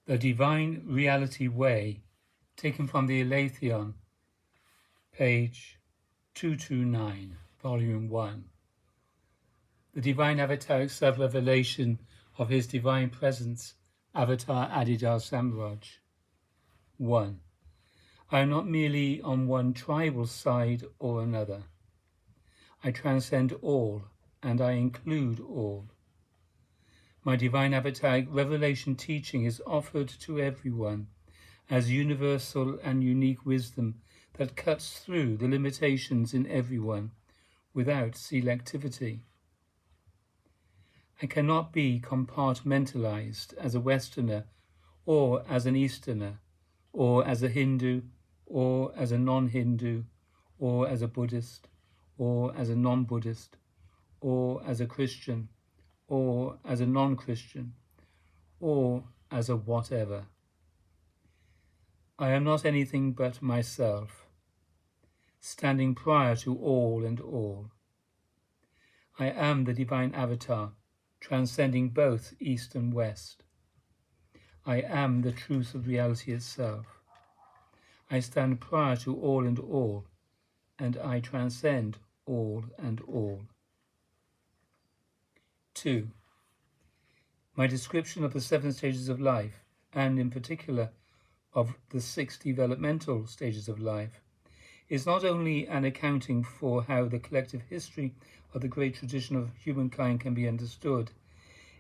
The Divine Reality Way, taken from the ALETHEON, page 229, volume 1. The Divine Avataric Self-Revelation of His Divine Presence, Avatar Adi Da Samraj. 1. I am not merely on one tribal side or another. I transcend all, and I include all. My Divine Avataric Revelation teaching is offered to everyone as universal and unique wisdom that cuts through the limitations in everyone without selectivity. I cannot be compartmentalized as a Westerner or as an Easterner or as a Hindu or as a non-Hindu or as a Buddhist or as a non-Buddhist or as a Christian or as a non-Christian or as a whatever. I am not anything but myself, standing prior to all and all. I am the Divine Avatar, transcending both East and West. I am the truth of reality itself. I stand prior to all and all, and I transcend all and all. 2. My description of the 7 stages of life, and in particular of the 6 developmental stages of life, is not only an accounting for how the collective history of the great tradition of humankind can be understood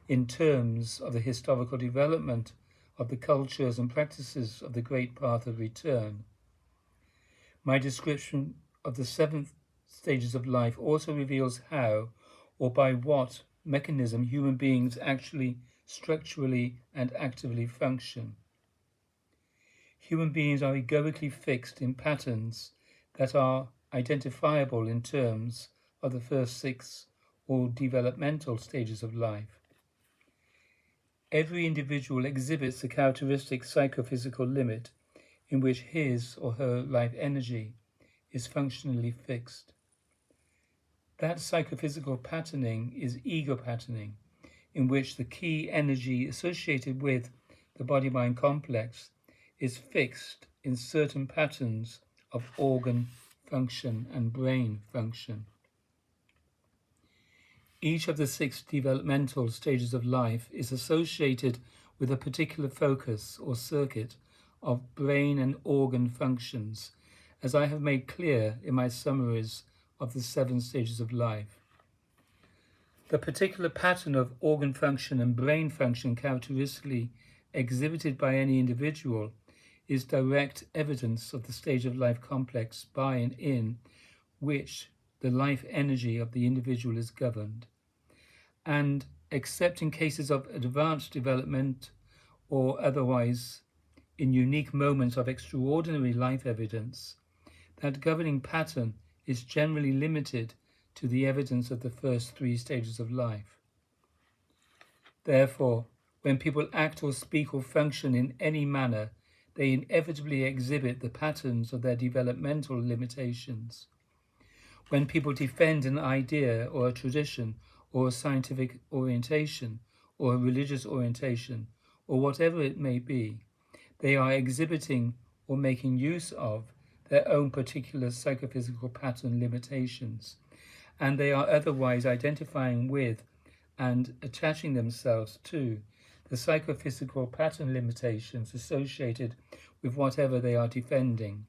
in terms of the historical development of the cultures and practices of the great path of return. My description of the 7 stages of life also reveals how, or by what mechanism, human beings actually, structurally and actively function. Human beings are egoically fixed in patterns that are identifiable in terms of the first 6 or developmental stages of life. Every individual exhibits a characteristic psychophysical limit in which his or her life energy is functionally fixed. That psychophysical patterning is ego patterning, in which the key energy associated with the body-mind complex is fixed in certain patterns of organ function and brain function. Each of the 6 developmental stages of life is associated with a particular focus or circuit of brain and organ functions, as I have made clear in my summaries of the 7 stages of life. The particular pattern of organ function and brain function characteristically exhibited by any individual is direct evidence of the stage of life complex by and in which the life energy of the individual is governed. And except in cases of advanced development or otherwise in unique moments of extraordinary life evidence, that governing pattern is generally limited to the evidence of the first 3 stages of life. Therefore, when people act or speak or function in any manner, they inevitably exhibit the patterns of their developmental limitations. When people defend an idea or a tradition or a scientific orientation or a religious orientation or whatever it may be, they are exhibiting or making use of their own particular psychophysical pattern limitations, and they are otherwise identifying with and attaching themselves to the psychophysical pattern limitations associated with whatever they are defending.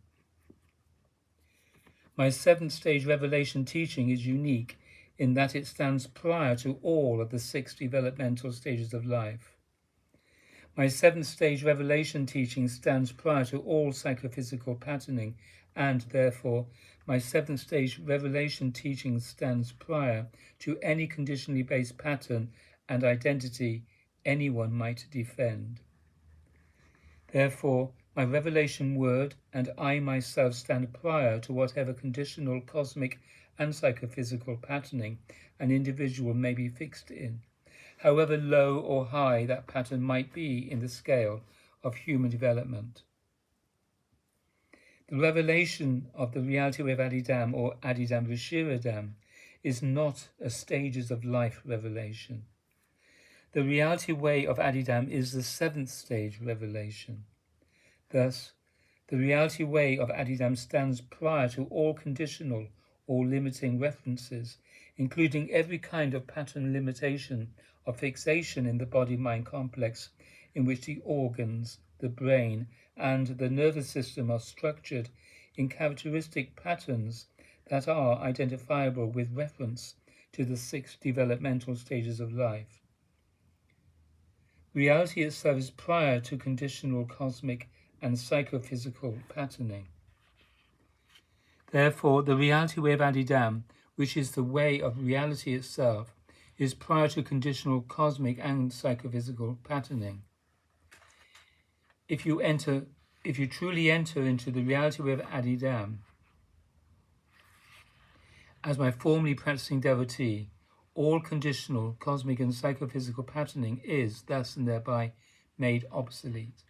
My 7th stage revelation teaching is unique in that it stands prior to all of the 6 developmental stages of life. My 7th stage revelation teaching stands prior to all psychophysical patterning, and therefore my 7th stage revelation teaching stands prior to any conditionally based pattern and identity anyone might defend. Therefore, my revelation word and I myself stand prior to whatever conditional, cosmic and psychophysical patterning an individual may be fixed in, however low or high that pattern might be in the scale of human development. The revelation of the reality of Adidam or Adidam Vishiradam is not a stages of life revelation. The reality way of Adi Da is the 7th stage revelation. Thus, the reality way of Adi Da stands prior to all conditional or limiting references, including every kind of pattern limitation of fixation in the body-mind complex in which the organs, the brain, and the nervous system are structured in characteristic patterns that are identifiable with reference to the 6 developmental stages of life. Reality itself is prior to conditional cosmic and psychophysical patterning. Therefore, the reality way of Adi Da, which is the way of reality itself, is prior to conditional cosmic and psychophysical patterning. If you truly enter into the reality way of Adi Da as my formerly practicing devotee, all conditional cosmic and psychophysical patterning is thus and thereby made obsolete.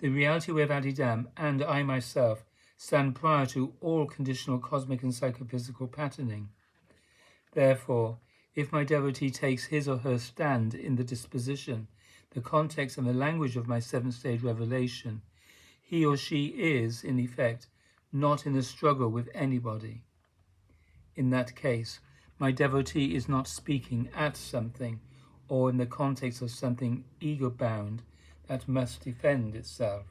The reality way of Adi Da and I myself stand prior to all conditional cosmic and psychophysical patterning. Therefore, if my devotee takes his or her stand in the disposition, the context and the language of my 7th stage revelation, he or she is, in effect, not in a struggle with anybody. In that case, my devotee is not speaking at something or in the context of something ego-bound that must defend itself.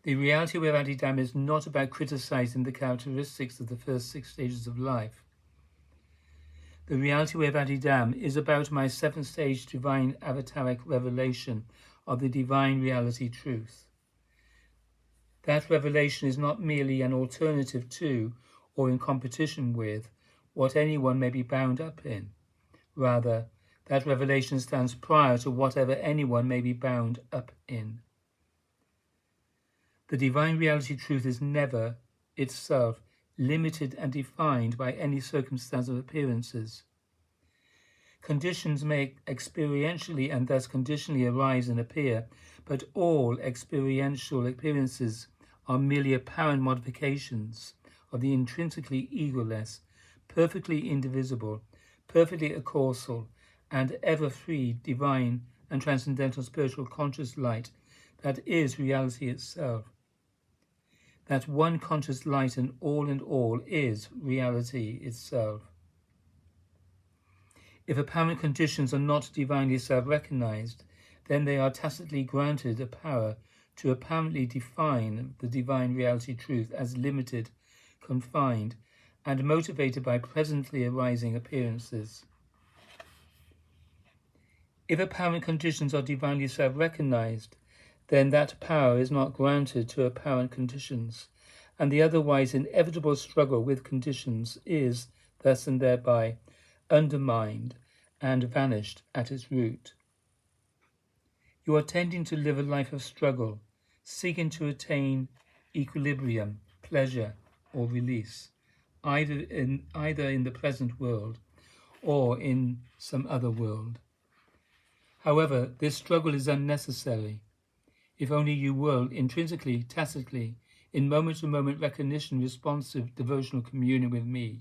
The reality way of Adi Da is not about criticizing the characteristics of the first 6 stages of life. The reality way of Adi Da is about my 7th stage divine avataric revelation of the divine reality truth. That revelation is not merely an alternative to or in competition with what anyone may be bound up in. Rather, that revelation stands prior to whatever anyone may be bound up in. The divine reality truth is never, itself, limited and defined by any circumstance of appearances. Conditions may experientially and thus conditionally arise and appear, but all experiential appearances are merely apparent modifications of the intrinsically egoless, perfectly indivisible, perfectly accursal, and ever-free divine and transcendental spiritual conscious light that is reality itself. That one conscious light and all is reality itself. If apparent conditions are not divinely self-recognized, then they are tacitly granted a power to apparently define the divine reality truth as limited, confined, and motivated by presently arising appearances. If apparent conditions are divinely self-recognized, then that power is not granted to apparent conditions, and the otherwise inevitable struggle with conditions is, thus and thereby, undermined and vanished at its root. You are tending to live a life of struggle, seeking to attain equilibrium, pleasure, or release, either in the present world or in some other world. However, this struggle is unnecessary. If only you will, intrinsically, tacitly, in moment-to-moment recognition, responsive devotional communion with me,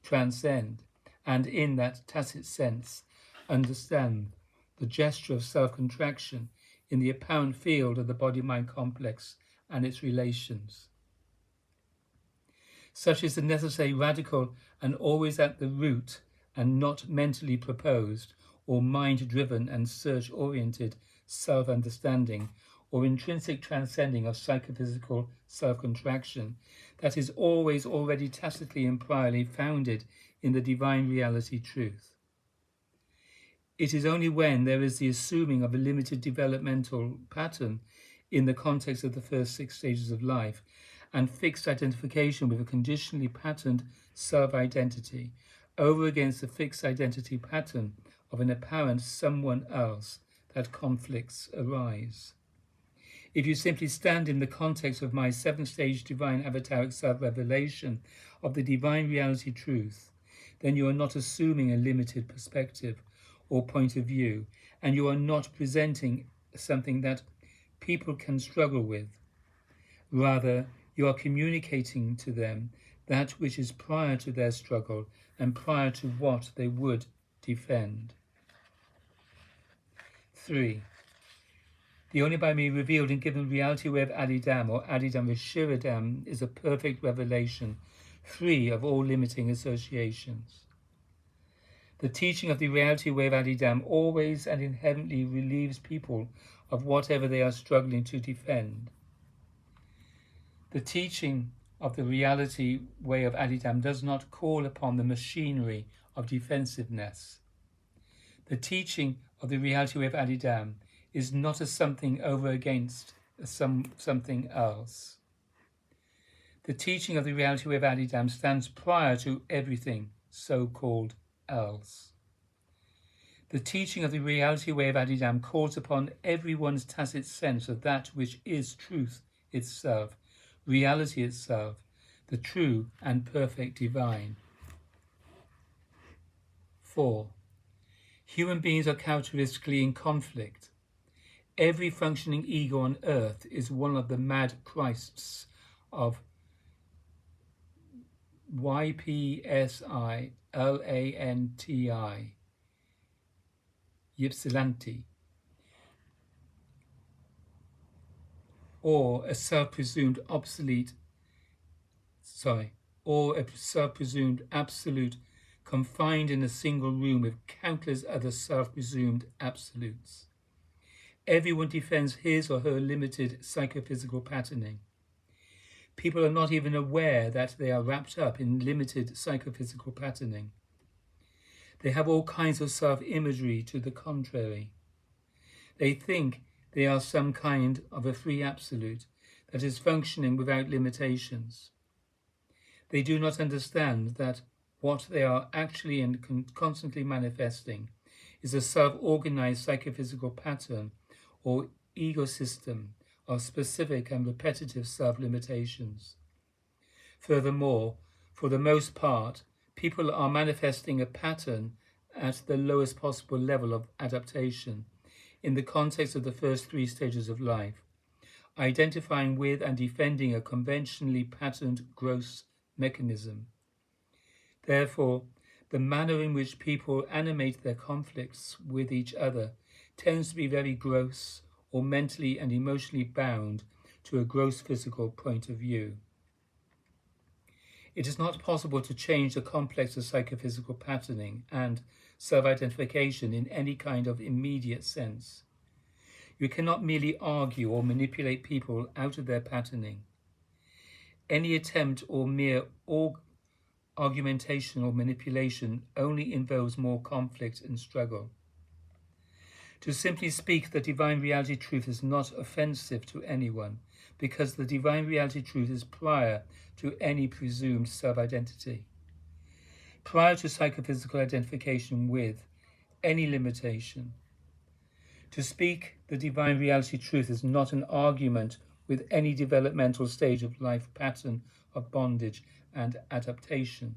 transcend, and in that tacit sense, understand the gesture of self-contraction in the apparent field of the body-mind complex and its relations. Such is the necessary radical and always at the root and not mentally proposed or mind-driven and search-oriented self-understanding or intrinsic transcending of psychophysical self-contraction that is always already tacitly and priorly founded in the divine reality truth. It is only when there is the assuming of a limited developmental pattern in the context of the first 6 stages of life and fixed identification with a conditionally patterned self-identity over against the fixed identity pattern of an apparent someone else that conflicts arise. If you simply stand in the context of my 7th stage divine avataric self-revelation of the divine reality truth, then you are not assuming a limited perspective or point of view, and you are not presenting something that people can struggle with. Rather, you are communicating to them that which is prior to their struggle and prior to what they would defend. 3. The only by me revealed and given reality way of Adi Dam or Adi Dam Vishiradam is a perfect revelation, free of all limiting associations. The teaching of the reality way of Adi Dam always and inherently relieves people of whatever they are struggling to defend. The teaching of the reality way of Adi Dam does not call upon the machinery of defensiveness. The teaching of the reality way of Adi Dam is not a something over against something else. The teaching of the reality way of Adi Dam stands prior to everything so-called else. The teaching of the reality way of Adi Dam calls upon everyone's tacit sense of that which is truth itself, reality itself, the true and perfect divine. 4. Human beings are characteristically in conflict. Every functioning ego on earth is one of the mad Christs of YPSI LANTI Ypsilanti, or a self-presumed absolute confined in a single room with countless other self-presumed absolutes. Everyone defends his or her limited psychophysical patterning. People are not even aware that they are wrapped up in limited psychophysical patterning. They have all kinds of self-imagery to the contrary. They think they are some kind of a free absolute that is functioning without limitations. They do not understand that what they are actually and constantly manifesting is a self-organized psychophysical pattern or ecosystem of specific and repetitive self-limitations. Furthermore, for the most part, people are manifesting a pattern at the lowest possible level of adaptation in the context of the first 3 stages of life, identifying with and defending a conventionally patterned gross mechanism. Therefore, the manner in which people animate their conflicts with each other tends to be very gross or mentally and emotionally bound to a gross physical point of view. It is not possible to change the complex of psychophysical patterning and self-identification in any kind of immediate sense. You cannot merely argue or manipulate people out of their patterning. Any attempt or mere argumentation or manipulation only involves more conflict and struggle. To simply speak, the divine reality truth is not offensive to anyone, because the divine reality truth is prior to any presumed self-identity, prior to psychophysical identification with any limitation. To speak the divine reality truth is not an argument with any developmental stage of life pattern of bondage and adaptation.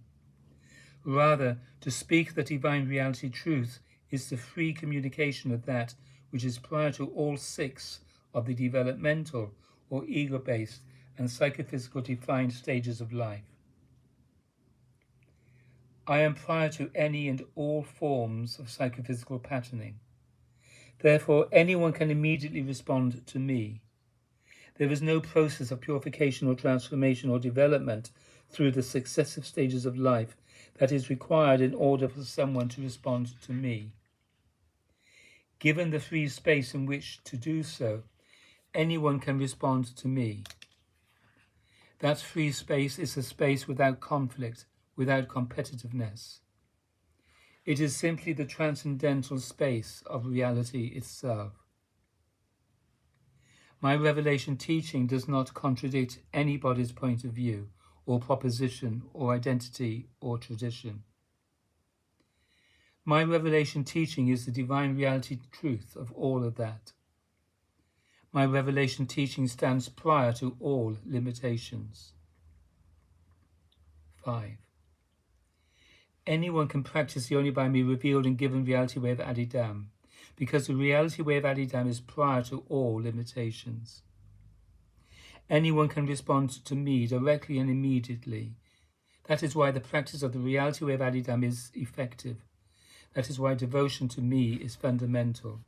Rather, to speak the divine reality truth is the free communication of that which is prior to all 6 of the developmental or ego-based and psychophysical defined stages of life. I am prior to any and all forms of psychophysical patterning. Therefore, anyone can immediately respond to me. There is no process of purification or transformation or development through the successive stages of life that is required in order for someone to respond to me. Given the free space in which to do so, anyone can respond to me. That free space is a space without conflict, without competitiveness. It is simply the transcendental space of reality itself. My revelation teaching does not contradict anybody's point of view, or proposition, or identity, or tradition. My revelation teaching is the divine reality truth of all of that. My revelation teaching stands prior to all limitations. 5. Anyone can practice the only by me revealed and given reality way of Adi Dam, because the reality way of Adi Dam is prior to all limitations. Anyone can respond to me directly and immediately. That is why the practice of the reality way of Adi Dam is effective. That is why devotion to me is fundamental.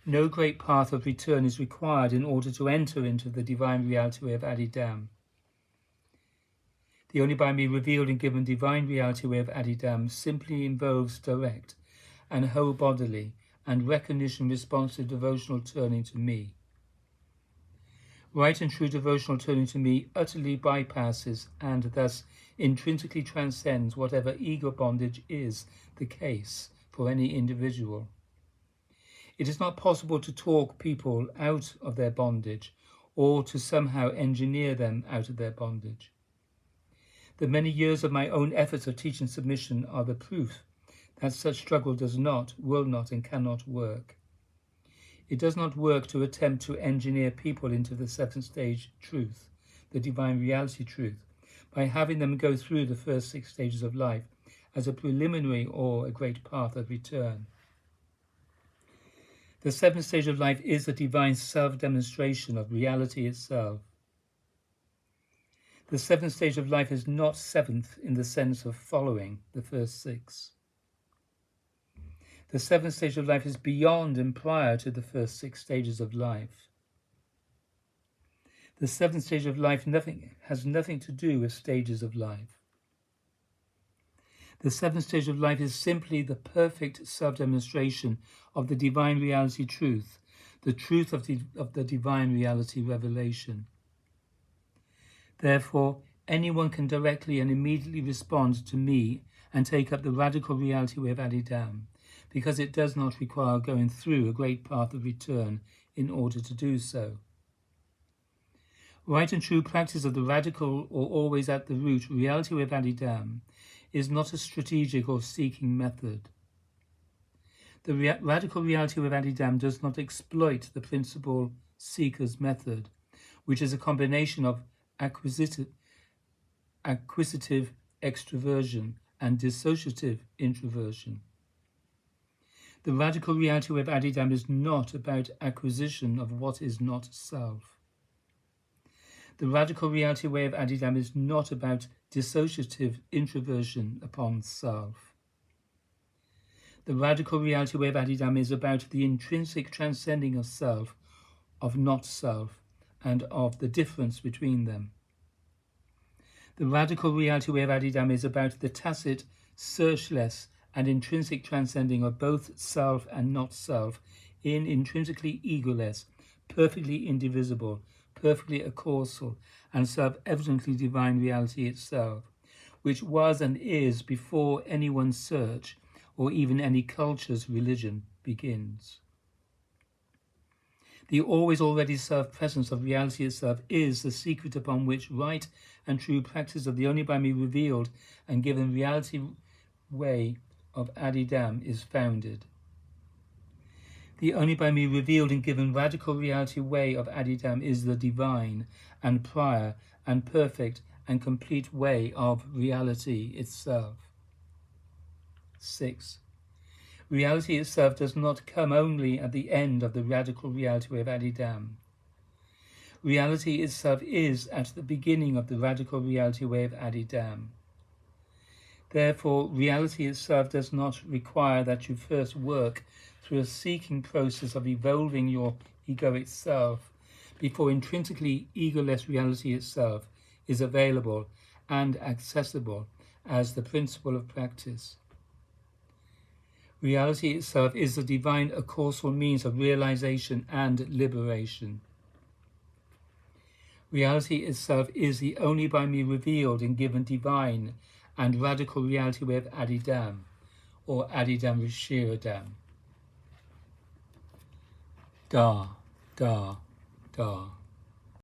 No great path of return is required in order to enter into the divine reality way of Adi Da. The only by me revealed and given divine reality way of Adi Da simply involves direct and whole-bodily and recognition responsive devotional turning to me. Right and true devotional turning to me utterly bypasses and thus intrinsically transcends whatever ego bondage is the case for any individual. It is not possible to talk people out of their bondage or to somehow engineer them out of their bondage. The many years of my own efforts of teaching submission are the proof that such struggle does not, will not, and cannot work. It does not work to attempt to engineer people into the seventh stage truth, the divine reality truth, by having them go through the first 6 stages of life as a preliminary or a great path of return. The seventh stage of life is the divine self-demonstration of reality itself. The seventh stage of life is not seventh in the sense of following the first 6. The seventh stage of life is beyond and prior to the first 6 stages of life. The seventh stage of life has nothing to do with stages of life. The seventh stage of life is simply the perfect self-demonstration of the divine reality truth, the truth of the divine reality revelation. Therefore, anyone can directly and immediately respond to me and take up the radical reality way of Adi Da, because it does not require going through a great path of return in order to do so. Right and true practice of the radical or always at the root reality way of Adi Da is not a strategic or seeking method. The radical reality of Adi Da does not exploit the principal seeker's method, which is a combination of acquisitive extroversion and dissociative introversion. The radical reality of Adi Da is not about acquisition of what is not self. The radical reality way of Adi Da is not about dissociative introversion upon self. The radical reality way of Adi Da is about the intrinsic transcending of self, of not self, and of the difference between them. The radical reality way of Adi Da is about the tacit, searchless, and intrinsic transcending of both self and not self in intrinsically egoless, perfectly indivisible, perfectly accausal, and self-evidently divine reality itself, which was and is before anyone's search or even any culture's religion begins. The always already self-presence of reality itself is the secret upon which right and true practice of the only by me revealed and given reality way of Adi Da is founded. The only by me revealed and given radical reality way of Adi Da is the divine and prior and perfect and complete way of reality itself. 6. Reality itself does not come only at the end of the radical reality way of Adi Da. Reality itself is at the beginning of the radical reality way of Adi Da. Therefore, reality itself does not require that you first work through a seeking process of evolving your egoic self before intrinsically egoless reality itself is available and accessible as the principle of practice. Reality itself is the divine accausal means of realization and liberation. Reality itself is the only by me revealed and given divine and radical reality way of Adi Da, or Adi Da Rishira Da. Da, da, da.